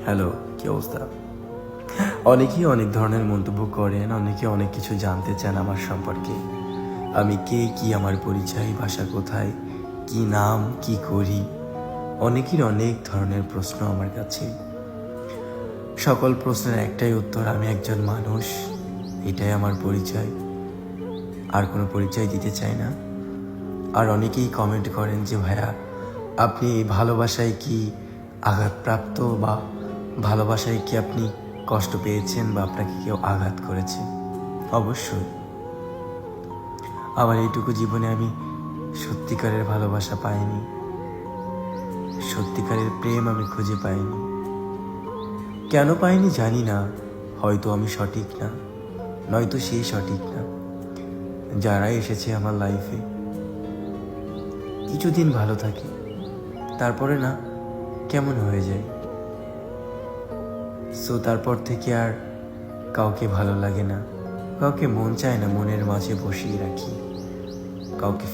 Hello, কি অবস্থা? অনেকেই অনেক ধরনের মন্তব্য করেন, অনেকে অনেক কিছু জানতে চান আমার সম্পর্কে। আমি কে, কি আমার পরিচয়, বাসা কোথায়, কি নাম, কি করি। অনেকের অনেক ধরনের প্রশ্ন আমার কাছে। সকল প্রশ্নের একটাই উত্তর, আমি একজন মানুষ, এটাই আমার পরিচয়। আর কোনো পরিচয় দিতে চাই না। আর অনেকেই কমেন্ট করেন যে ভাইয়া, আপনি এই ভালোবাসায় কি আঘাতপ্রাপ্ত, বা ভালোবাসায় কি আপনি কষ্ট পেয়েছেন, বা আপনাকে কেউ আঘাত করেছে? অবশ্যই। আমার এইটুকু জীবনে আমি সত্যিকারের ভালোবাসা পাইনি, সত্যিকারের প্রেম আমি খুঁজে পাইনি। কেন পাইনি জানি না। হয়তো আমি সঠিক না, নয়তো সে সঠিক না। যারা এসেছে আমার লাইফে, কিছুদিন ভালো থাকে, তারপরে না কেমন হয়ে যায়। তারপর থেকে আর কাউকে ভালো লাগে না, কাউকে মন চায় না মনের মাঝে বসিয়ে রাখি, কাউকে